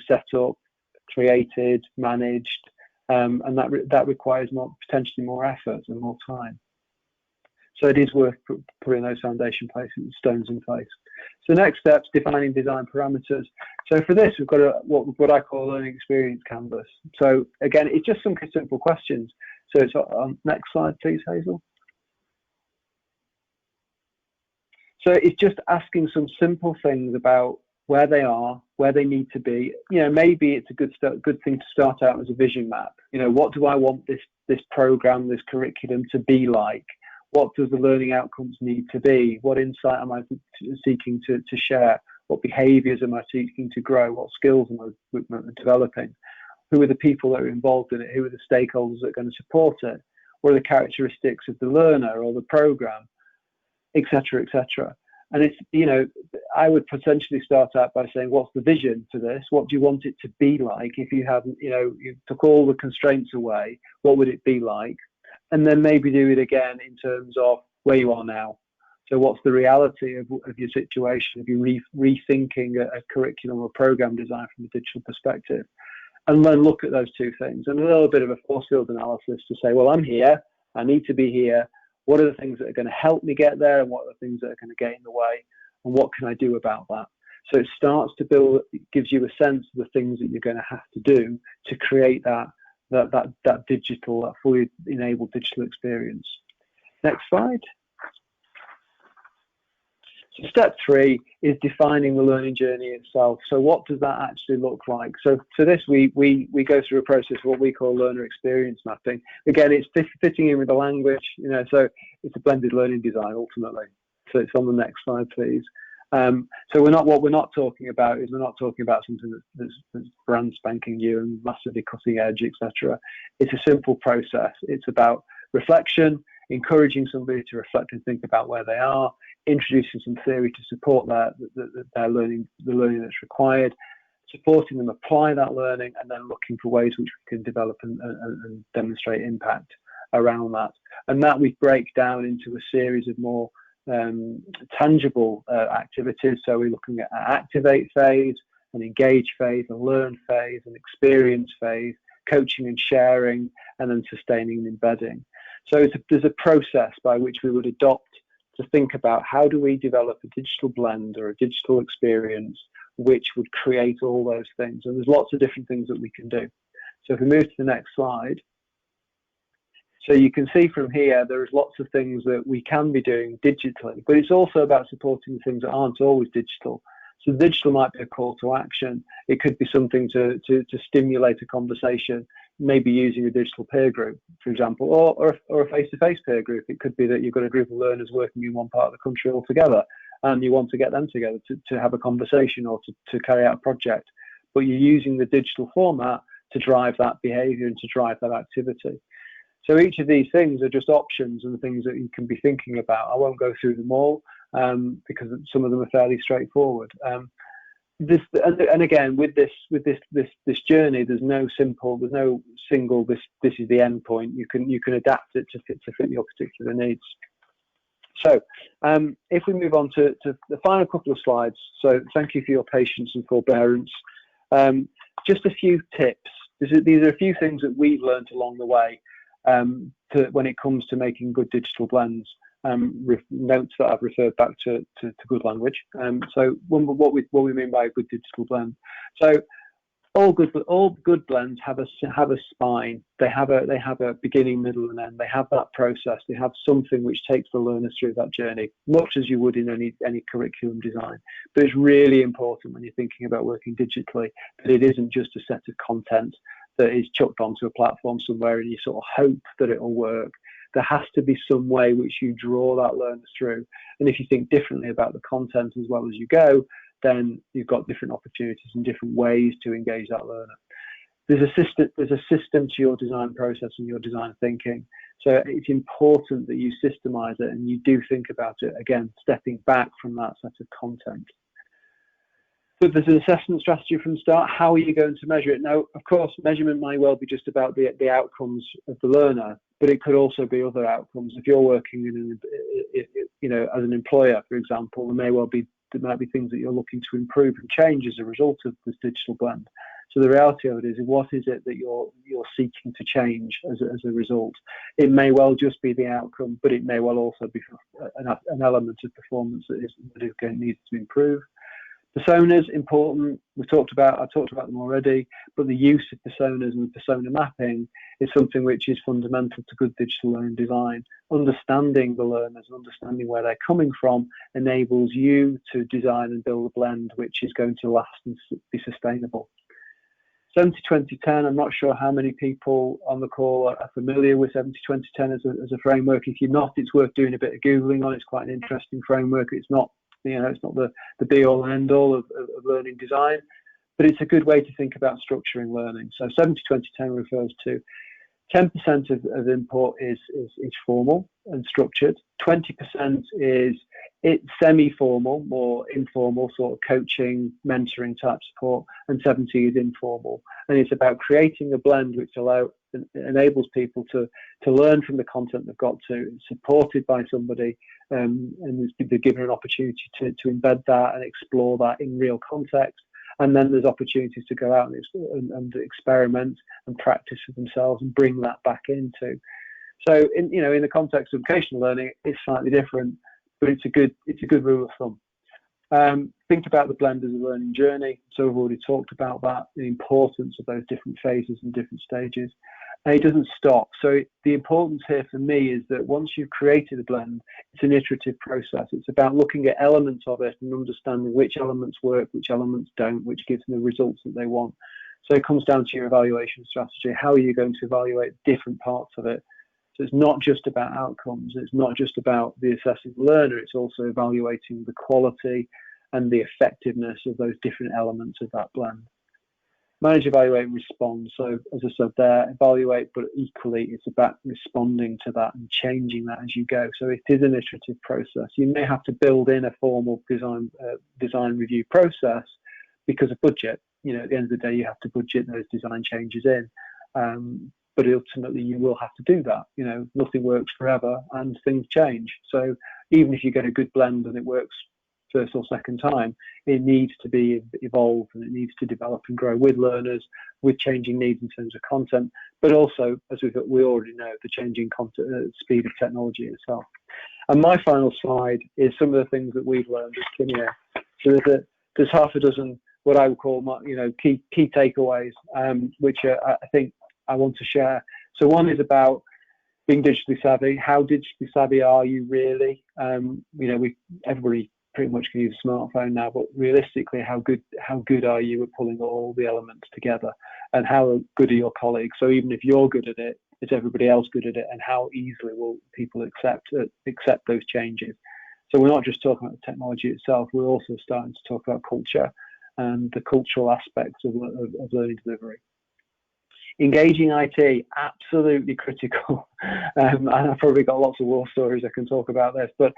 set up, created, managed, and that requires potentially more effort and more time. So it is worth putting those foundation stones in place. So the next step's defining design parameters. So for this, we've got what I call a learning experience canvas. So again, it's just some simple questions. So it's next slide, please, Hazel. So it's just asking some simple things about where they are, where they need to be. You know, maybe it's a good thing to start out as a vision map. You know, what do I want this program, this curriculum to be like? What does the learning outcomes need to be? What insight am I seeking to share? What behaviours am I seeking to grow? What skills am I developing? Who are the people that are involved in it? Who are the stakeholders that are going to support it? What are the characteristics of the learner or the program, etc., etc. And it's, you know, I would potentially start out by saying, what's the vision for this? What do you want it to be like? If you haven't, you know, you took all the constraints away, what would it be like? And then maybe do it again in terms of where you are now. So what's the reality of your situation? If you're rethinking a curriculum or program design from a digital perspective, and then look at those two things and a little bit of a force field analysis to say, well, I'm here, I need to be here. What are the things that are going to help me get there, and what are the things that are going to get in the way, and what can I do about that? So it starts to build, it gives you a sense of the things that you're going to have to do to create that digital, that fully enabled digital experience. Next slide. So step 3 is defining the learning journey itself. So what does that actually look like? So for this, we go through a process of what we call learner experience mapping. Again, it's fitting in with the language, you know, so it's a blended learning design ultimately. So it's on the next slide, please. So what we're not talking about something that's brand spanking new and massively cutting edge, etc. It's a simple process. It's about reflection, encouraging somebody to reflect and think about where they are, introducing some theory to support their learning, the learning that's required, supporting them apply that learning, and then looking for ways which we can develop and demonstrate impact around that. And that we break down into a series of more tangible activities. So we're looking at an activate phase, an engage phase, a learn phase, an experience phase, coaching and sharing, and then sustaining and embedding. So there's a process by which we would adopt to think about how do we develop a digital blend or a digital experience which would create all those things. And there's lots of different things that we can do. So if we move to the next slide. So you can see from here, there's lots of things that we can be doing digitally, but it's also about supporting things that aren't always digital. So digital might be a call to action. It could be something to stimulate a conversation, maybe using a digital peer group, for example, or a face-to-face peer group. It could be that you've got a group of learners working in one part of the country altogether, and you want to get them together to have a conversation or to carry out a project, but you're using the digital format to drive that behaviour and to drive that activity. So each of these things are just options and things that you can be thinking about. I won't go through them all because some of them are fairly straightforward. And again, with this journey, there's no single this is the end point. You can adapt it to fit your particular needs. So if we move on to the final couple of slides. So thank you for your patience and forbearance. Just a few tips. These are a few things that we've learned along the way. When it comes to making good digital blends, notes that I've referred back to good language. So what we mean by a good digital blend. So all good blends have a spine. They have a beginning, middle, and end. They have that process. They have something which takes the learners through that journey, much as you would in any curriculum design. But it's really important when you're thinking about working digitally that it isn't just a set of content that is chucked onto a platform somewhere and you sort of hope that it'll work. There has to be some way which you draw that learner through. And if you think differently about the content as well as you go, then you've got different opportunities and different ways to engage that learner. There's a system to your design process and your design thinking. So it's important that you systemize it and you do think about it, again, stepping back from that set of content. So there's an assessment strategy from the start. How are you going to measure it? Now, of course, measurement might well be just about the outcomes of the learner, but it could also be other outcomes. If you're working as an employer, for example, there might be things that you're looking to improve and change as a result of this digital blend. So the reality of it is, what is it that you're seeking to change as a result? It may well just be the outcome, but it may well also be an element of performance that needs to improve. Personas, important. I talked about them already, but the use of personas and persona mapping is something which is fundamental to good digital learning design. Understanding the learners, understanding where they're coming from, enables you to design and build a blend which is going to last and be sustainable. 70-20-10, I'm not sure how many people on the call are familiar with 70-20-10 as a framework. If you're not, it's worth doing a bit of Googling on. It's quite an interesting framework. It's not, it's not the be-all and end-all of learning design, but it's a good way to think about structuring learning. So 70-20-10 refers to 10% of input is formal and structured. 20% is semi-formal, more informal, sort of coaching, mentoring type support, and 70 is informal. And it's about creating a blend which enables people to learn from the content they've got to, supported by somebody, and they're given an opportunity to embed that and explore that in real context. And then there's opportunities to go out and experiment and practice for themselves and bring that back into. So in the context of vocational learning, it's slightly different, but it's a good rule of thumb. Think about the blend as a learning journey. So we've already talked about that, the importance of those different phases and different stages. And it doesn't stop. So the importance here for me is that once you've created a blend, it's an iterative process. It's about looking at elements of it and understanding which elements work, which elements don't, which gives them the results that they want. So it comes down to your evaluation strategy. How are you going to evaluate different parts of it? So it's not just about outcomes. It's not just about the assessing the learner. It's also evaluating the quality and the effectiveness of those different elements of that blend. Manage, evaluate, and respond. So as I said there, evaluate, but equally it's about responding to that and changing that as you go. So it is an iterative process. You may have to build in a formal design review process because of budget. At the end of the day, you have to budget those design changes in. But ultimately you will have to do that. Nothing works forever and things change. So even if you get a good blend and it works first or second time, it needs to be evolved and it needs to develop and grow with learners, with changing needs in terms of content, but also, as we already know, the changing content, speed of technology itself. And my final slide is some of the things that we've learned at Kineo. So there's half a dozen what I would call key takeaways, which I think I want to share. So one is about being digitally savvy. How digitally savvy are you really? Everybody pretty much can use a smartphone now, but realistically, how good are you at pulling all the elements together, and how good are your colleagues? So even if you're good at it, is everybody else good at it, and how easily will people accept those changes? So we're not just talking about the technology itself, we're also starting to talk about culture and the cultural aspects of learning delivery. Engaging IT, absolutely critical. And I've probably got lots of war stories I can talk about this, but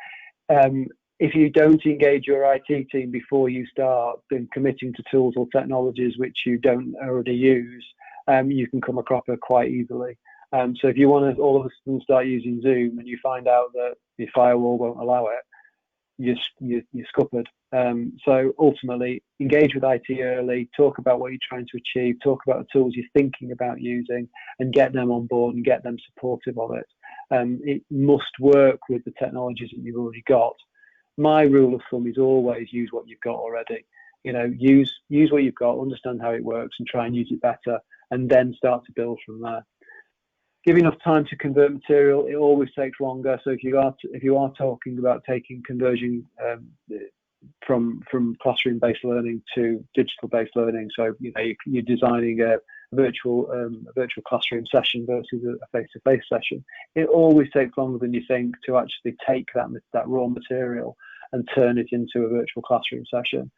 if you don't engage your IT team before you start committing to tools or technologies which you don't already use, you can come across it quite easily. So if you want to all of a sudden start using Zoom and you find out that your firewall won't allow it, you're scuppered. So ultimately, engage with IT early, talk about what you're trying to achieve, talk about the tools you're thinking about using, and get them on board and get them supportive of it. It must work with the technologies that you've already got. My rule of thumb is always use what you've got already. Use what you've got, understand how it works, and try and use it better, and then start to build from there. Give enough time to convert material. It always takes longer. So if you are talking about taking conversion from classroom-based learning to digital-based learning, so you're designing a virtual classroom session versus a face-to-face session, it always takes longer than you think to actually take that raw material and turn it into a virtual classroom session,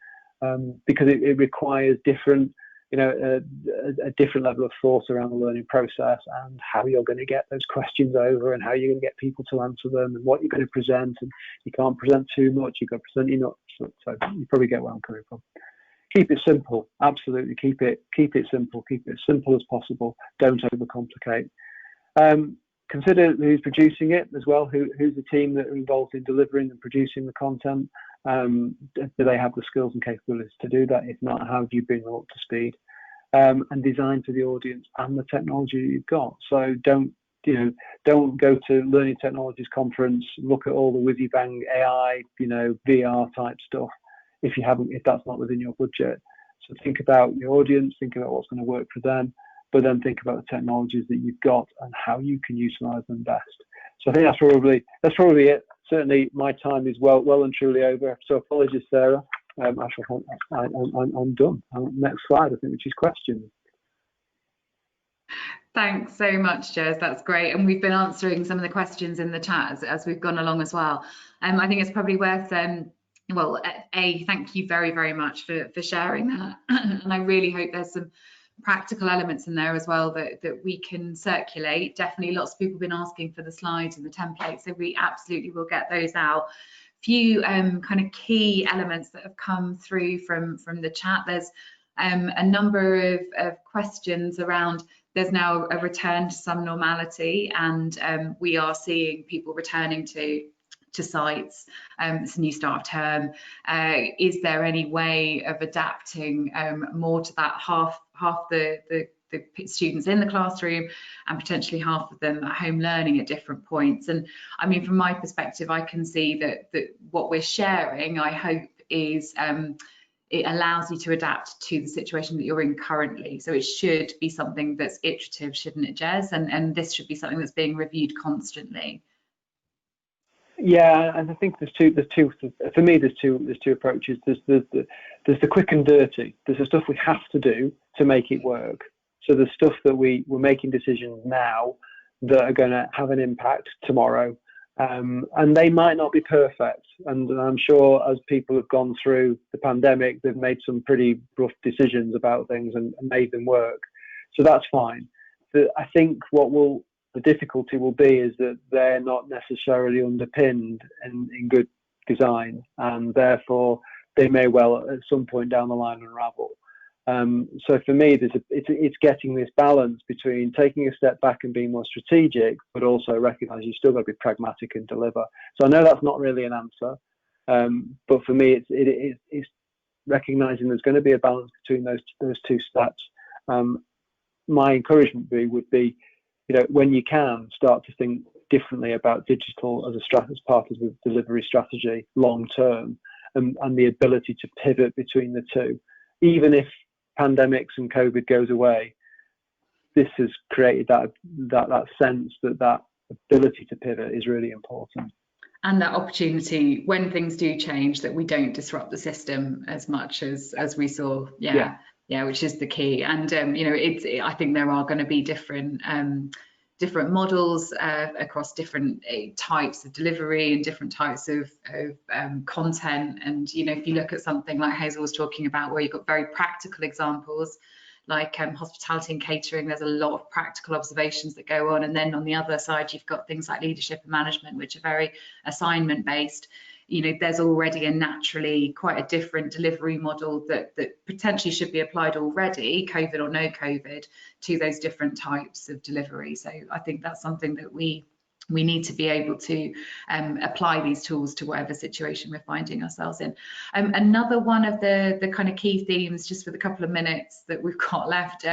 because it requires different, a different level of thought around the learning process and how you're going to get those questions over and how you're going to get people to answer them and what you're going to present. And you can't present too much, you've got to present enough. So you probably get where I'm coming from. Keep it simple. Absolutely, keep it simple. Keep it as simple as possible. Don't overcomplicate. Consider who's producing it as well. Who's the team that are involved in delivering and producing the content? Do they have the skills and capabilities to do that? If not, how do you bring them up to speed? And design to the audience and the technology you've got. So don't go to Learning Technologies conference, look at all the whizzy bang AI, VR type stuff. if that's not within your budget. So think about your audience, think about what's going to work for them, but then think about the technologies that you've got and how you can utilize them best. So I think that's probably it. Certainly my time is well and truly over. So apologies, Sarah. I'm done. Next slide, I think, which is questions. Thanks so much, Jez. That's great. And we've been answering some of the questions in the chat as we've gone along as well. I think it's probably worth, well, thank you very, very much for sharing that. And I really hope there's some practical elements in there as well that we can circulate. Definitely lots of people have been asking for the slides and the templates, so we absolutely will get those out. Few kind of key elements that have come through from the chat. There's a number of questions around, there's now a return to some normality, and we are seeing people returning to sites. It's a new start of term. Is there any way of adapting more to that half the students in the classroom and potentially half of them at home learning at different points? And I mean, from my perspective, I can see that what we're sharing, I hope, is it allows you to adapt to the situation that you're in currently. So it should be something that's iterative, shouldn't it, Jez? And this should be something that's being reviewed constantly. Yeah, and I think there's two. For me, there's two approaches. There's the quick and dirty. There's the stuff we have to do to make it work. So the stuff that we're making decisions now that are going to have an impact tomorrow, and they might not be perfect. And I'm sure as people have gone through the pandemic, they've made some pretty rough decisions about things and made them work. So that's fine. I think the difficulty will be is that they're not necessarily underpinned in good design, and therefore they may well at some point down the line unravel. So for me, it's getting this balance between taking a step back and being more strategic, but also recognise you've still got to be pragmatic and deliver. So I know that's not really an answer, but for me, it's recognising there's going to be a balance between those two steps. My encouragement would be, when you can, start to think differently about digital as part of the delivery strategy long term, and the ability to pivot between the two. Even if pandemics and COVID goes away, this has created that sense that ability to pivot is really important. And that opportunity when things do change, that we don't disrupt the system as much as we saw. Yeah, which is the key. And I think there are going to be different models across different types of delivery and different types of content. And if you look at something like Hazel was talking about, where you've got very practical examples like hospitality and catering, there's a lot of practical observations that go on. And then on the other side, you've got things like leadership and management, which are very assignment based. There's already a naturally quite a different delivery model that potentially should be applied already, COVID or no COVID, to those different types of delivery. So I think that's something that we need to be able to apply these tools to whatever situation we're finding ourselves in. Another one of the kind of key themes, just for the couple of minutes that we've got left,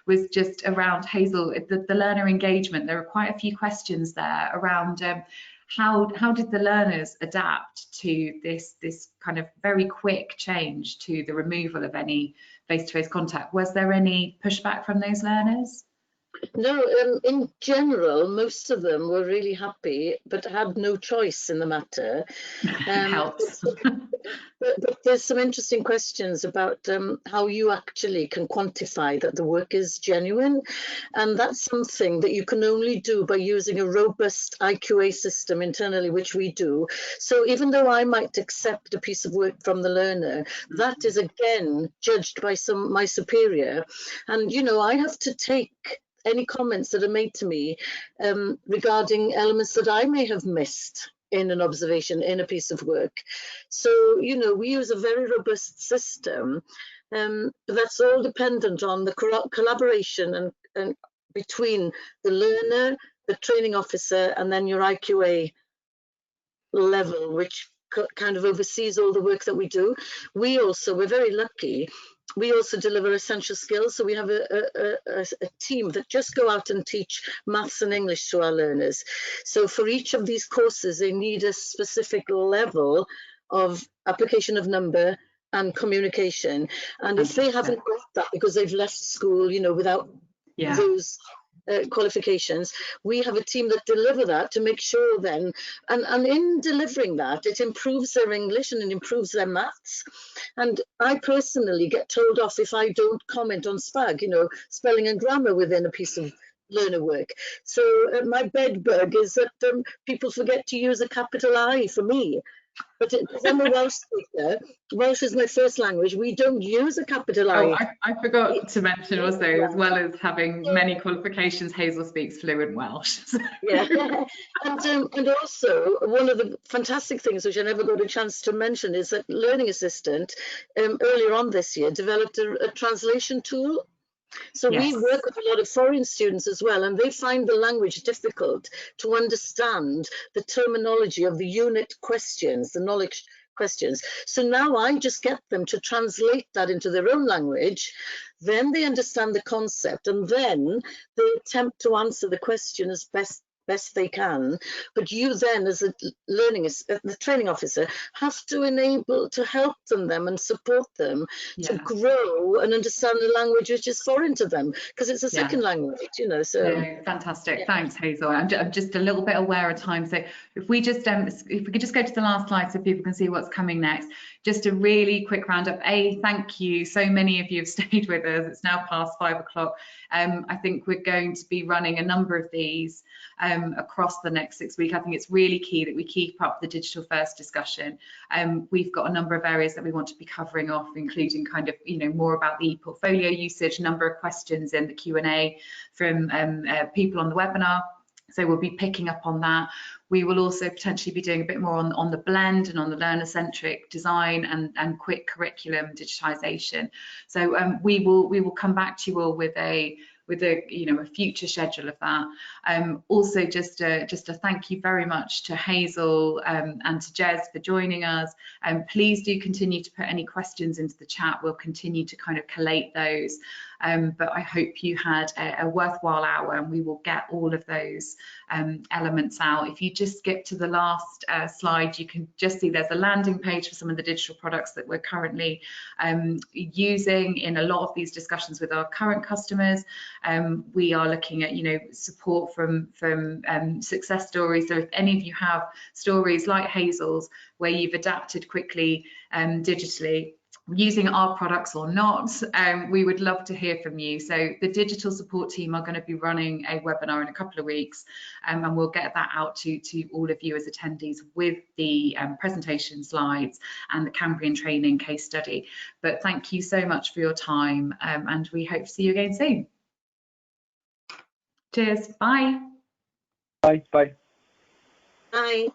was just around, Hazel, the learner engagement. There are quite a few questions there around how did the learners adapt to this kind of very quick change to the removal of any face-to-face contact? Was there any pushback from those learners? No, in general, most of them were really happy, but had no choice in the matter. Helps. But there's some interesting questions about how you actually can quantify that the work is genuine. And that's something that you can only do by using a robust IQA system internally, which we do. So even though I might accept a piece of work from the learner, that is again judged by my superior. And, I have to take any comments that are made to me regarding elements that I may have missed in an observation, in a piece of work. So, we use a very robust system, but that's all dependent on the collaboration and between the learner, the training officer, and then your IQA level, which kind of oversees all the work that we do. We're very lucky. We also deliver essential skills. So we have a team that just go out and teach maths and English to our learners. So for each of these courses, they need a specific level of application of number and communication. And if they haven't got that because they've left school, you know, without those qualifications, we have a team that deliver that to make sure then, and in delivering that, it improves their English and it improves their maths. And I personally get told off if I don't comment on SPAG, you know, spelling and grammar within a piece of learner work. So my bed bug is that people forget to use a capital I for me. But because I'm a Welsh speaker, Welsh is my first language, we don't use a capital I. Oh, I forgot to mention also, as well as having many qualifications, Hazel speaks fluent Welsh. Yeah, and also one of the fantastic things which I never got a chance to mention is that Learning Assistant earlier on this year developed a translation tool. So we work with a lot of foreign students as well, and they find the language difficult to understand the terminology of the unit questions, the knowledge questions. So now I just get them to translate that into their own language, then they understand the concept, and then they attempt to answer the question as best they can. But you then, as a the training officer, have to enable to help them and support them to grow and understand the language which is foreign to them, because it's a second language, you know. So fantastic. Thanks, Hazel. I'm just a little bit aware of time, so if we just if we could just go to the last slide so people can see what's coming next. Just a really quick roundup. Thank you. So many of you have stayed with us. It's now past 5 o'clock. I think we're going to be running a number of these across the next 6 weeks. I think it's really key that we keep up the digital first discussion. We've got a number of areas that we want to be covering off, including kind of, you know, more about the portfolio usage, number of questions in the Q&A from people on the webinar. So we'll be picking up on that. We will also potentially be doing a bit more on the blend and on the learner-centric design and quick curriculum digitization. So we will come back to you all with a future schedule of that. Also just a thank you very much to Hazel and to Jez for joining us. Please do continue to put any questions into the chat. We'll continue to kind of collate those. But I hope you had a worthwhile hour, and we will get all of those elements out. If you just skip to the last slide, you can just see there's a landing page for some of the digital products that we're currently using in a lot of these discussions with our current customers. We are looking at, you know, support from success stories. So if any of you have stories like Hazel's where you've adapted quickly digitally, using our products or not, we would love to hear from you. So the digital support team are going to be running a webinar in a couple of weeks, and we'll get that out to all of you as attendees with the presentation slides and the Cambrian training case study. But thank you so much for your time, and we hope to see you again soon. Cheers. Bye. Bye. Bye. Bye.